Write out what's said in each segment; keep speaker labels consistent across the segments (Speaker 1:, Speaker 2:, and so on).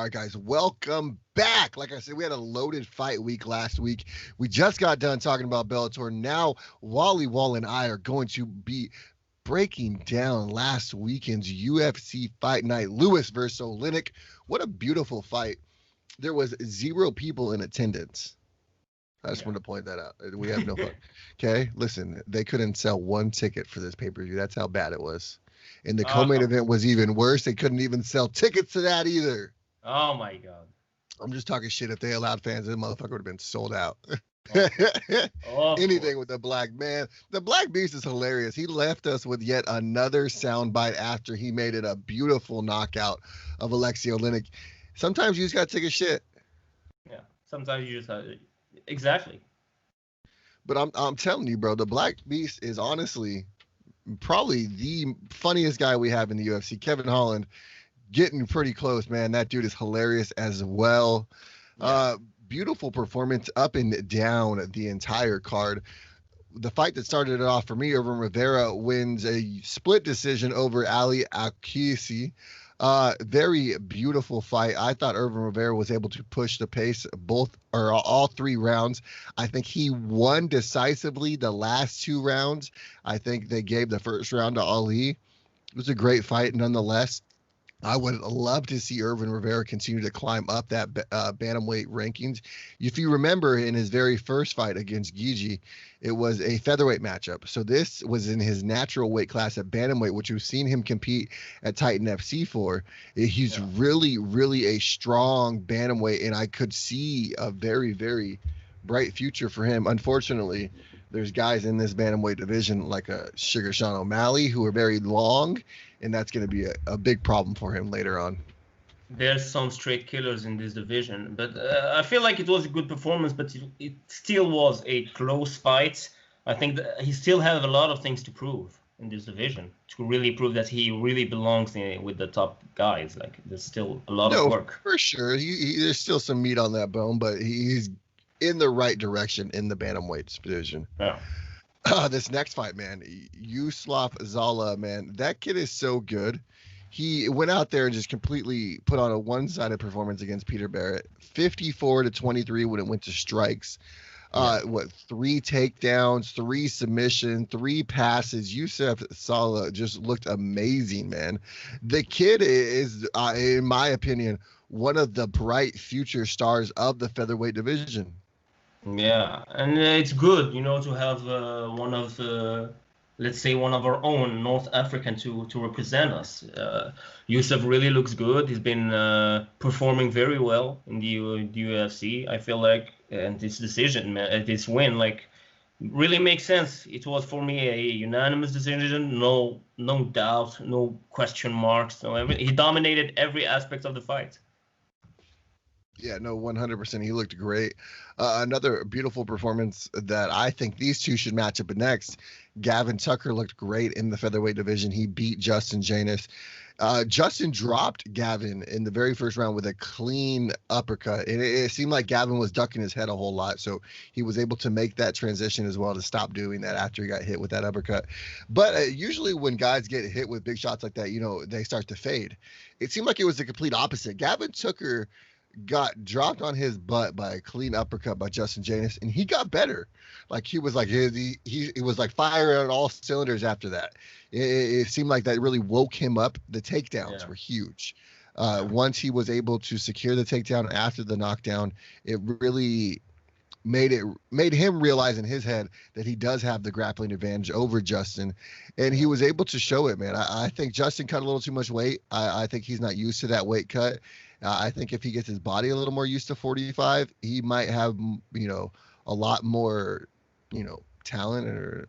Speaker 1: All right, guys, welcome back. Like I said, we had a loaded fight week last week. We just got done talking about Bellator. Now, Wally Wall and I are going to be breaking down last weekend's UFC Fight Night, Lewis versus Oleinik. What a beautiful fight. There was 0 people in attendance. I just wanted to point that out. We have no fun. Okay, listen, they couldn't sell 1 ticket for this pay-per-view. That's how bad it was. And the co-main event was even worse. They couldn't even sell tickets to that either.
Speaker 2: Oh my God.
Speaker 1: I'm just talking shit. If they allowed fans, that motherfucker would have been sold out. Anything with the black man. The Black Beast is hilarious. He left us with yet another soundbite after he made it a beautiful knockout of Alexei Oleinik. Sometimes you just got to take a shit.
Speaker 2: Yeah, sometimes you just have to. Exactly.
Speaker 1: But I'm telling you, bro, the Black Beast is honestly probably the funniest guy we have in the UFC. Kevin Holland getting pretty close, man. That dude is hilarious as well. Yeah. Beautiful performance up and down the entire card. The fight that started it off for me, Irvin Rivera wins a split decision over Ali Akisi. Very beautiful fight. I thought Irvin Rivera was able to push the pace all 3 rounds. I think he won decisively the last 2 rounds. I think they gave the first round to Ali. It was a great fight nonetheless. I would love to see Irvin Rivera continue to climb up that bantamweight rankings. If you remember, in his very first fight against Gigi, it was a featherweight matchup. So this was in his natural weight class at bantamweight, which we've seen him compete at Titan FC for. He's really, really a strong bantamweight, and I could see a very, very bright future for him. Unfortunately, there's guys in this bantamweight division like Sugar Sean O'Malley who are very long, and that's going to be a big problem for him later on.
Speaker 2: There's some straight killers in this division, but I feel like it was a good performance, but it still was a close fight. I think that he still has a lot of things to prove in this division to really prove that he really belongs with the top guys. Like, there's still a lot of work.
Speaker 1: For sure. There's still some meat on that bone, but he's in the right direction in the bantamweight division.
Speaker 2: Yeah.
Speaker 1: This next fight, man, Yuslav Zala, man, that kid is so good. He went out there and just completely put on a one-sided performance against Peter Barrett, 54-23 when it went to strikes. 3 takedowns, 3 submissions, 3 passes. Yusuf Zala just looked amazing, man. The kid is, in my opinion, one of the bright future stars of the featherweight division.
Speaker 2: Yeah, and it's good, to have one of our own North African to represent us. Yusuf really looks good. He's been performing very well in the UFC. I feel like, and this decision, this win, really makes sense. It was for me a unanimous decision. No doubt, no question marks. He dominated every aspect of the fight.
Speaker 1: Yeah, no, 100%. He looked great. Another beautiful performance that I think these two should match up next. Gavin Tucker looked great in the featherweight division. He beat Justin Janus. Justin dropped Gavin in the very first round with a clean uppercut. It seemed like Gavin was ducking his head a whole lot, so he was able to make that transition as well to stop doing that after he got hit with that uppercut. But usually when guys get hit with big shots like that, they start to fade. It seemed like it was the complete opposite. Gavin Tucker got dropped on his butt by a clean uppercut by Justin Janus, and he got better. Like, he was like he was like firing on all cylinders after that. It seemed like that really woke him up. The takedowns were huge. Once he was able to secure the takedown after the knockdown, it really made him realize in his head that he does have the grappling advantage over Justin, and he was able to show it, man. I think Justin cut a little too much weight. I think he's not used to that weight cut. I think if he gets his body a little more used to 45, he might have, a lot more, talent, or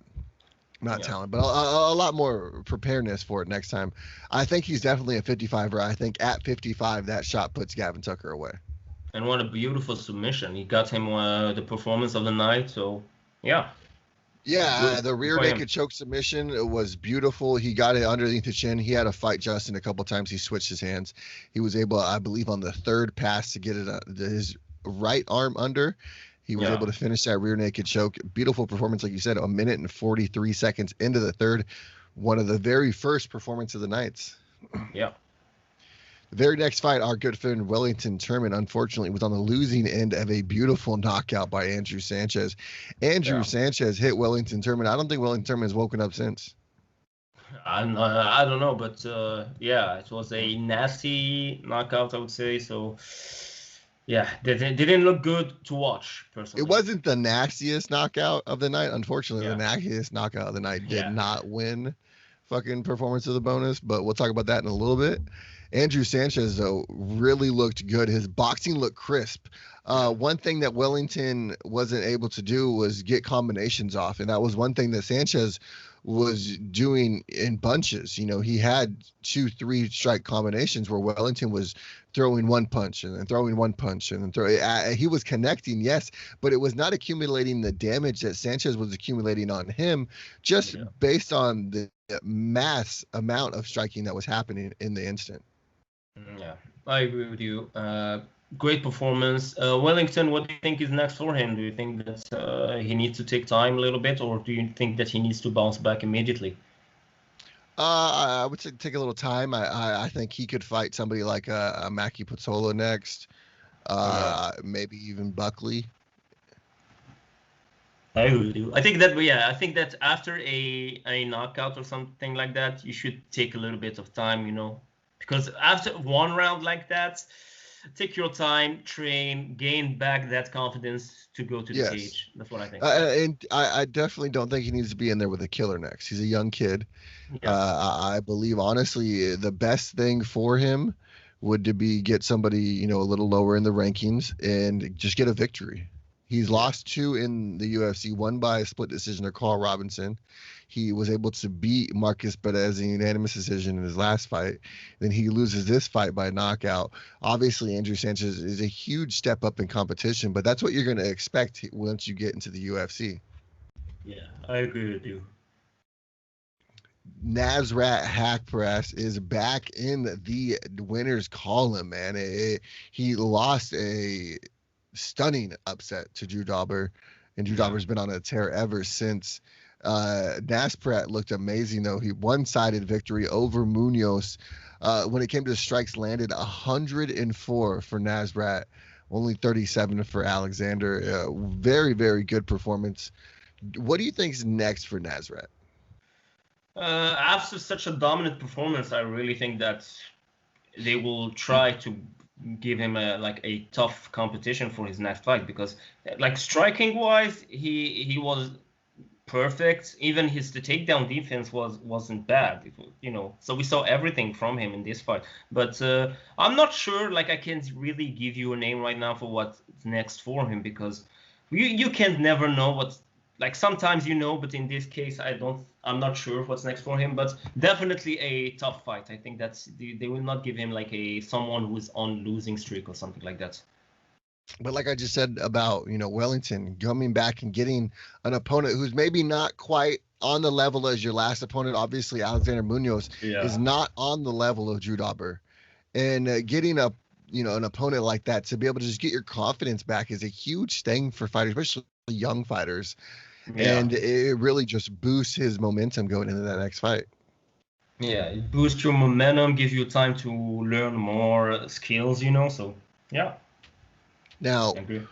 Speaker 1: not talent, but a lot more preparedness for it next time. I think he's definitely a 55er. I think at 55, that shot puts Gavin Tucker away.
Speaker 2: And what a beautiful submission. He got him the performance of the night. So, yeah.
Speaker 1: Yeah, the rear naked choke submission was beautiful. He got it underneath the chin. He had to fight Justin a couple times. He switched his hands. He was able, I believe, on the 3rd pass to get it his right arm under. He was able to finish that rear naked choke. Beautiful performance, like you said, 1 minute and 43 seconds into the 3rd. One of the very first performance of the nights.
Speaker 2: Yeah.
Speaker 1: Their next fight, our good friend Wellington Turman, unfortunately, was on the losing end of a beautiful knockout by Andrew Sanchez. Andrew
Speaker 2: Yeah.
Speaker 1: Sanchez hit Wellington Turman. I don't think Wellington Turman has woken up since.
Speaker 2: I don't know, but yeah, it was a nasty knockout, I would say. So yeah, they didn't look good to watch,
Speaker 1: It
Speaker 2: personally.
Speaker 1: wasn't the nastiest knockout of the night. Unfortunately, the
Speaker 2: Yeah,
Speaker 1: nastiest knockout of the night did
Speaker 2: yeah,
Speaker 1: not win fucking performance of the bonus, but we'll talk about that in a little bit. Andrew Sanchez, though, really looked good. His boxing looked crisp.
Speaker 2: yeah,
Speaker 1: One thing that Wellington wasn't able to do was get combinations off, and that was one thing that Sanchez was doing in bunches. You know, he had 2-3 strike combinations where Wellington was throwing one punch and then throwing one punch and then he was connecting, yes, but it was not accumulating the damage that Sanchez was accumulating on him, just
Speaker 2: yeah.
Speaker 1: based on the mass amount of striking that was happening in the instant.
Speaker 2: Yeah, I agree with you. Great performance. Wellington, what do you think is next for him? Do you think that he needs to take time a little bit, or do you think that he needs to bounce back immediately?
Speaker 1: I would say take a little time. I think he could fight somebody like a Maki Patola next,
Speaker 2: Yeah,
Speaker 1: maybe even Buckley.
Speaker 2: I agree with you. I think that, yeah, I think that after a knockout or something like that, you should take a little bit of time, because after one round like that, take your time, train, gain back that confidence to go to the
Speaker 1: Yes.
Speaker 2: cage. That's what I think. Yeah.
Speaker 1: And I definitely don't think he needs to be in there with a killer next. He's a young kid.
Speaker 2: Yeah.
Speaker 1: I believe, honestly, the best thing for him would to be get somebody, a little lower in the rankings and just get a victory. He's
Speaker 2: Yeah.
Speaker 1: lost 2 in the UFC, one by a split decision to Carl Robinson. He was able to beat Marcus Perez in a unanimous decision in his last fight. Then he loses this fight by knockout. Obviously, Andrew Sanchez is a huge step up in competition, but that's what you're going to expect once you get into the UFC.
Speaker 2: Yeah, I agree with you.
Speaker 1: Nasrat Hakparas is back in the winner's column, man. He lost a stunning upset to Drew Dauber, and Drew Dauber's been on a tear ever since. Nasrat looked amazing, though. He one-sided victory over Munoz. When it came to strikes landed, 104 for Nasrat, only 37 for Alexander. Very, very good performance. What do you think is next for Nasrat?
Speaker 2: After such a dominant performance, I really think that they will try to give him a tough competition for his next fight, because like striking wise, he was perfect. Even the takedown defense wasn't bad, so we saw everything from him in this fight. But I'm not sure, like, I can't really give you a name right now for what's next for him, because you can't never know what's, like, sometimes but in this case I'm not sure what's next for him. But definitely a tough fight. I think they will not give him like someone who's on losing streak or something like that.
Speaker 1: But like I just said about, Wellington coming back and getting an opponent who's maybe not quite on the level as your last opponent. Obviously, Alexander Munoz is not on the level of Drew Dauber. And getting an opponent like that to be able to just get your confidence back is a huge thing for fighters, especially young fighters.
Speaker 2: Yeah.
Speaker 1: And it really just boosts his momentum going into that next fight.
Speaker 2: Yeah, it boosts your momentum, gives you time to learn more skills, so yeah.
Speaker 1: Now,
Speaker 2: I agree.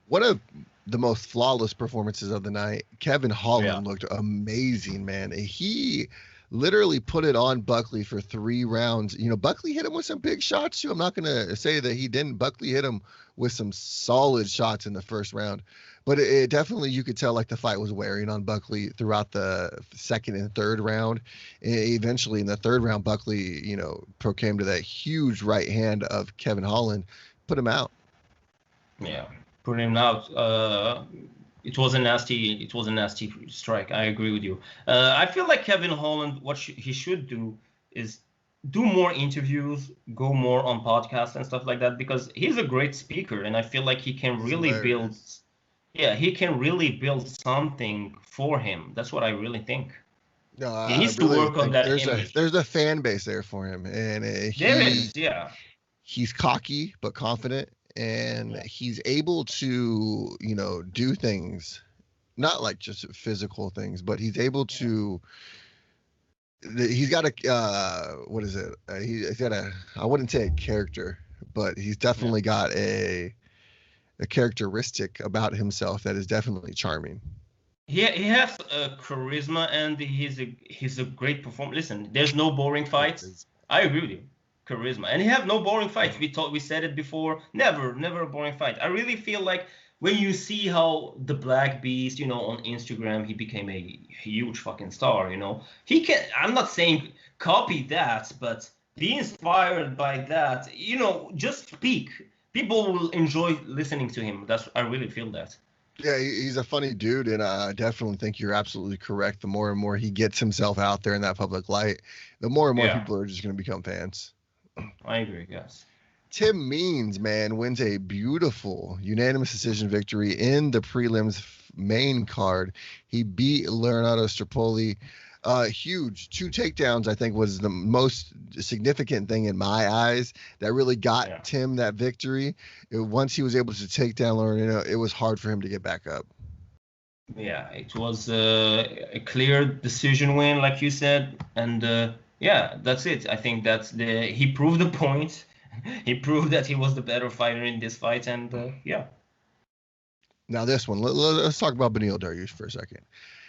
Speaker 1: one of the most flawless performances of the night, Kevin Holland looked amazing, man. He literally put it on Buckley for 3 rounds. Buckley hit him with some big shots too. I'm not going to say that he didn't. Buckley hit him with some solid shots in the first round. But it definitely, you could tell like the fight was wearing on Buckley throughout the second and third round. And eventually in the third round, Buckley, proclaimed to that huge right hand of Kevin Holland, put him out.
Speaker 2: Yeah, put him out. It was a nasty strike. I agree with you. I feel like Kevin Holland, what he should do is do more interviews, go more on podcasts and stuff like that, because he's a great speaker, and I feel like he can really build. Yeah, he can really build something for him. That's what I really think.
Speaker 1: No,
Speaker 2: He needs to work on that image.
Speaker 1: There's a fan base there for him, and
Speaker 2: There is, yeah.
Speaker 1: He's cocky but confident, and he's able to, do things, not like just physical things, but he's able to he's got a what is it? He's got a, I wouldn't say a character, but he's
Speaker 2: Yeah.
Speaker 1: definitely got a characteristic about himself that is definitely charming.
Speaker 2: He has charisma and he's a great performer. Listen, there's no boring fights. I agree with you. Charisma. And he have no boring fights. We said it before. Never a boring fight. I really feel like when you see how the Black Beast, on Instagram, he became a huge fucking star. He can, I'm not saying copy that, but be inspired by that. Just speak. People will enjoy listening to him. I really feel that.
Speaker 1: Yeah, he's a funny dude, and I definitely think you're absolutely correct. The more and more he gets himself out there in that public light, the more and more
Speaker 2: Yeah,
Speaker 1: people are just going to become fans.
Speaker 2: I agree. Yes.
Speaker 1: Tim Means, man, wins a beautiful unanimous decision victory in the prelims main card. He beat Leonardo Strapoli. Huge. 2 takedowns, I think, was the most significant thing in my eyes that really got
Speaker 2: Yeah.
Speaker 1: Tim that victory. Once he was able to take down Leonardo, it was hard for him to get back up.
Speaker 2: Yeah, it was a clear decision win, like you said, and yeah, that's it. I think he proved the point. He proved that he was the better fighter in this fight, and yeah.
Speaker 1: Now this one, let's talk about Beneil Dariush for a second.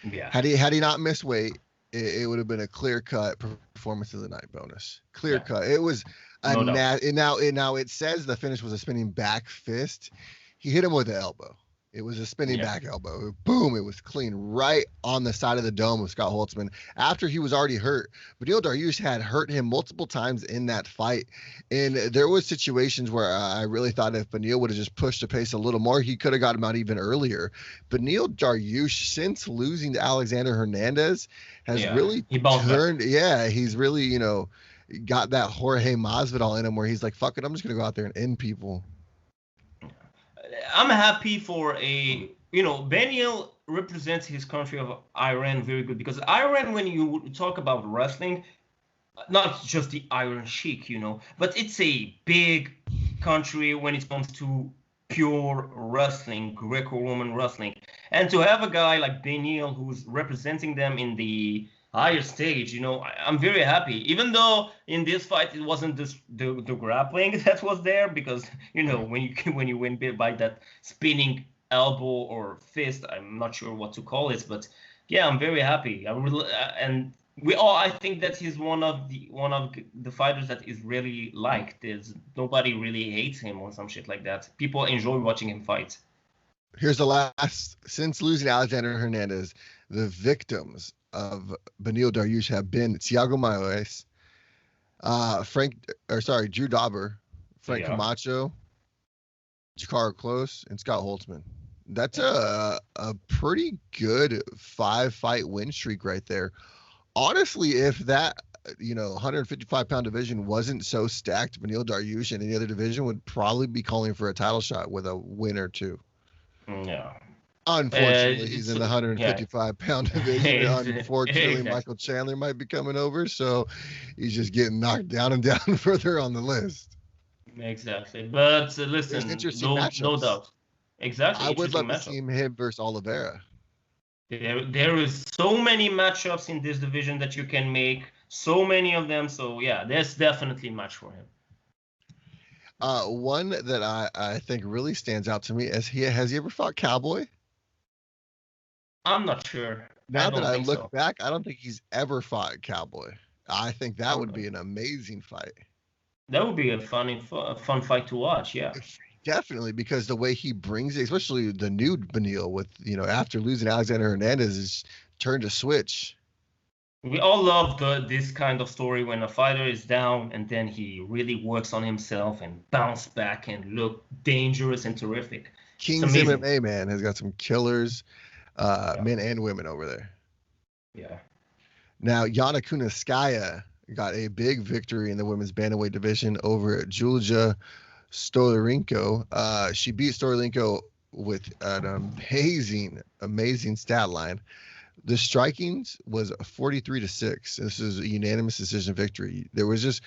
Speaker 2: Yeah.
Speaker 1: Had he not missed weight, it would have been a clear cut performance of the night bonus. Clear cut. It was a
Speaker 2: No doubt.
Speaker 1: now it says the finish was a spinning back fist. He hit him with the elbow. It was a spinning back elbow. Boom! It was clean right on the side of the dome of Scott Holtzman after he was already hurt. Beneil Dariush had hurt him multiple times in that fight, and there was situations where I really thought if Beneil would have just pushed the pace a little more, he could have got him out even earlier. Beneil Dariush, since losing to Alexander Hernandez, has really
Speaker 2: he bounced
Speaker 1: turned.
Speaker 2: back.
Speaker 1: Yeah, he's really got that Jorge Masvidal in him where he's like, "Fuck it, I'm just gonna go out there and end people."
Speaker 2: I'm happy for Beneil represents his country of Iran very good because Iran, when you talk about wrestling, not just the Iron Sheik, but it's a big country when it comes to pure wrestling, Greco-Roman wrestling. And to have a guy like Beneil who's representing them in the higher stage, I'm very happy. Even though in this fight it wasn't the grappling that was there, because when you win by that spinning elbow or fist, I'm not sure what to call it, but yeah, I'm very happy. And I think that he's one of the fighters that is really liked. There's nobody really hates him or some shit like that. People enjoy watching him fight.
Speaker 1: Here's the last. Since losing Alexander Hernandez, the victims of Beneil Dariush have been Thiago Maes, Drew Dauber, Frank Camacho, Jakaro Close, and Scott Holtzman. That's a pretty good 5-fight win streak right there. Honestly, if that 155-pound division wasn't so stacked, Beneil Dariush in any other division would probably be calling for a title shot with a win or two.
Speaker 2: Yeah.
Speaker 1: Unfortunately, he's in the 155-pound division. Unfortunately, exactly. Michael Chandler might be coming over, so he's just getting knocked down and down further on the list.
Speaker 2: Exactly. But listen, no doubt. Exactly.
Speaker 1: I would love to see him versus Oliveira.
Speaker 2: There is so many matchups in this division that you can make, so many of them. So yeah, there's definitely a match for him.
Speaker 1: One that I think really stands out to me has he ever fought Cowboy?
Speaker 2: I'm not sure.
Speaker 1: Now that I look back, I don't think he's ever fought Cowboy. I think that would be an amazing fight.
Speaker 2: That would be a fun fight to watch. Yeah.
Speaker 1: Definitely, because the way he brings it, especially the new Beneil with, after losing Alexander Hernandez, is turned a switch.
Speaker 2: We all love this kind of story when a fighter is down and then he really works on himself and bounce back and look dangerous and terrific.
Speaker 1: King's MMA, man, has got some killers, men and women over there.
Speaker 2: Yeah.
Speaker 1: Now, Yana Kunitskaya got a big victory in the women's bantamweight division over Julia Stoliarenko. She beat Stoliarenko with an amazing stat line. The strikings was 43-6. This is a unanimous decision victory. There was just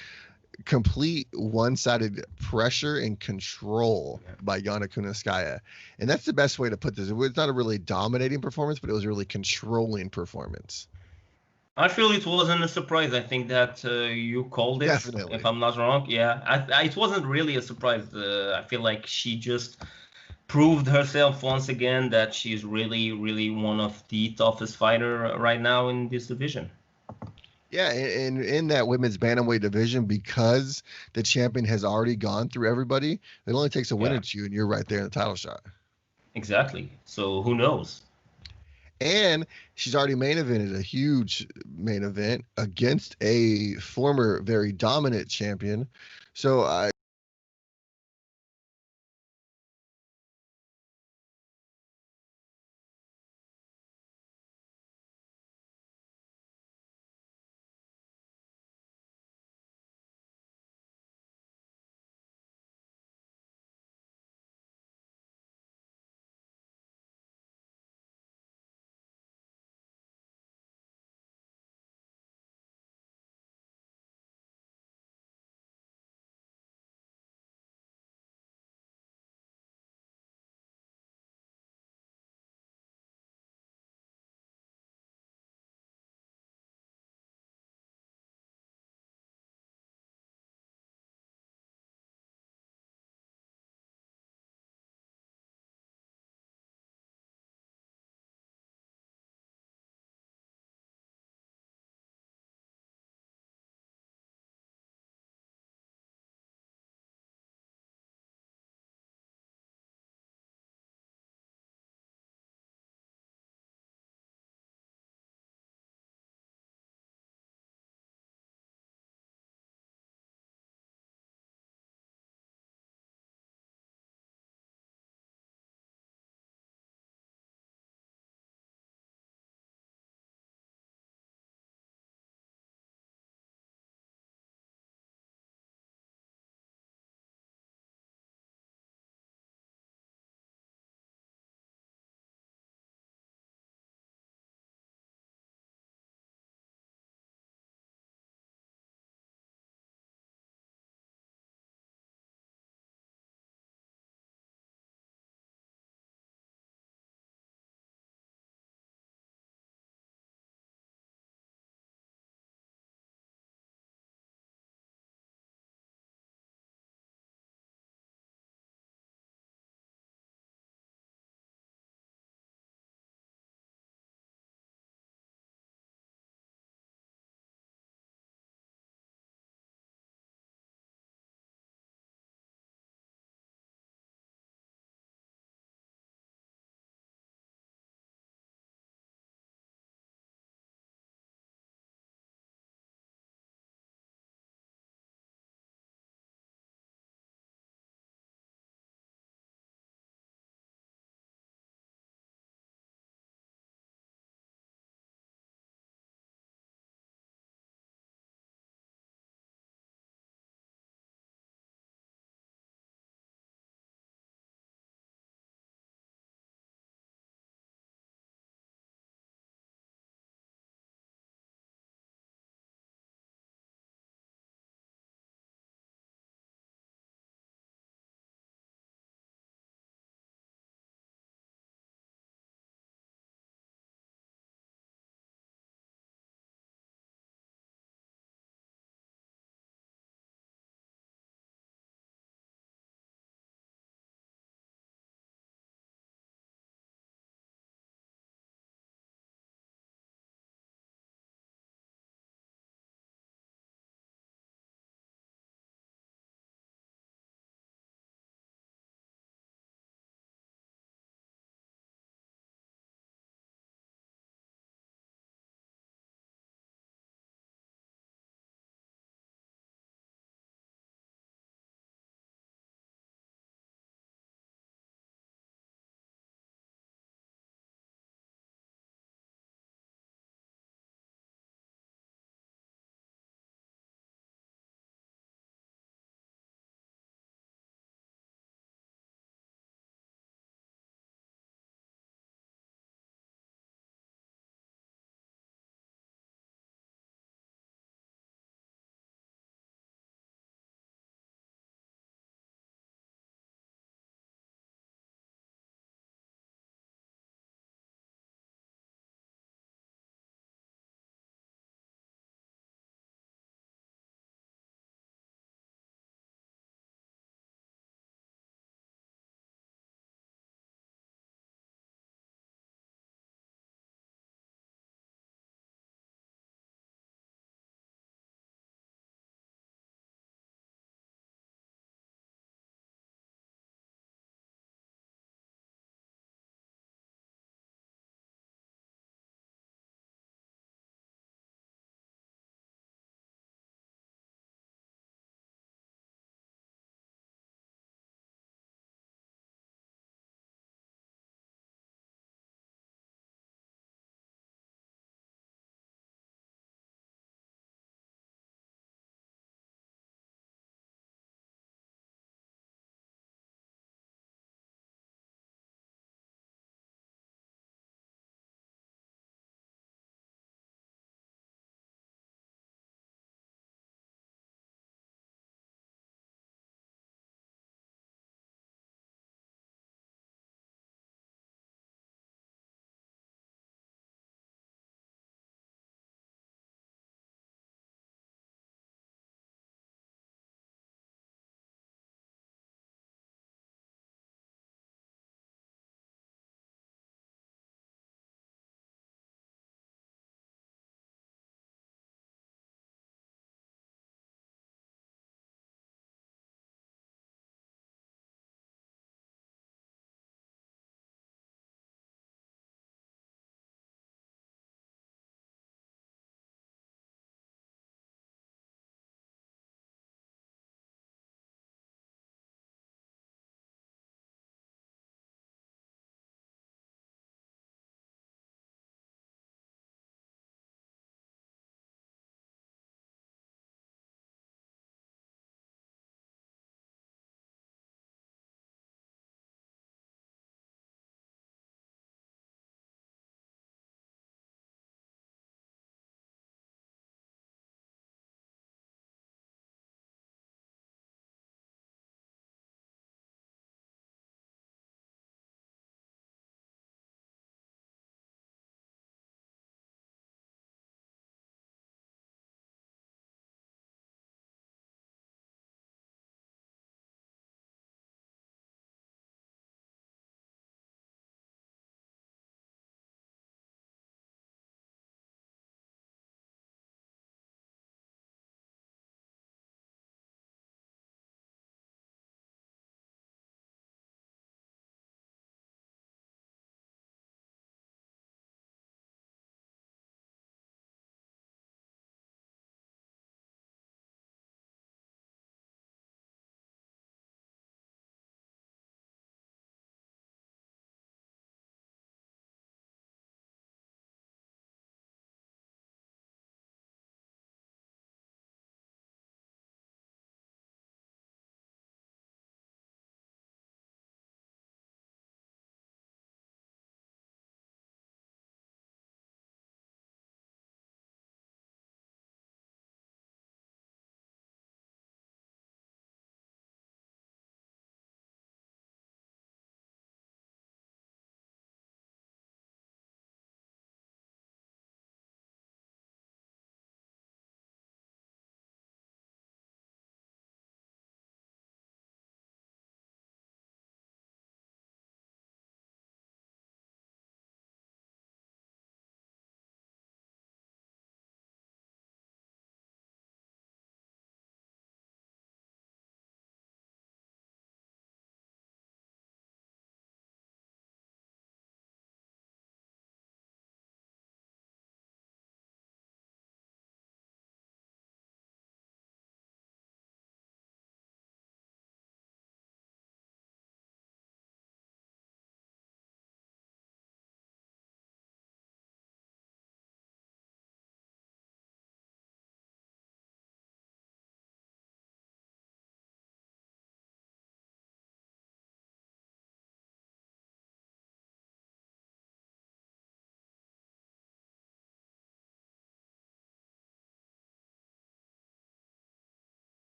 Speaker 1: complete one-sided pressure and control by Yana Kunitskaya. And that's the best way to put this. It was not a really dominating performance, but it was a really controlling performance.
Speaker 2: I feel it wasn't a surprise. I think that you called it, if
Speaker 1: Definitely.
Speaker 2: I'm not wrong. Yeah, it wasn't really a surprise. I feel like she just proved herself once again that she's really, really one of the toughest fighter right now in this division.
Speaker 1: Yeah, and in that women's bantamweight division, because the champion has already gone through everybody, it only takes a win
Speaker 2: Yeah,
Speaker 1: or two, and you're right there in the title shot.
Speaker 2: exactly. So who knows?
Speaker 1: And she's already main evented a huge main event against a former very dominant champion. So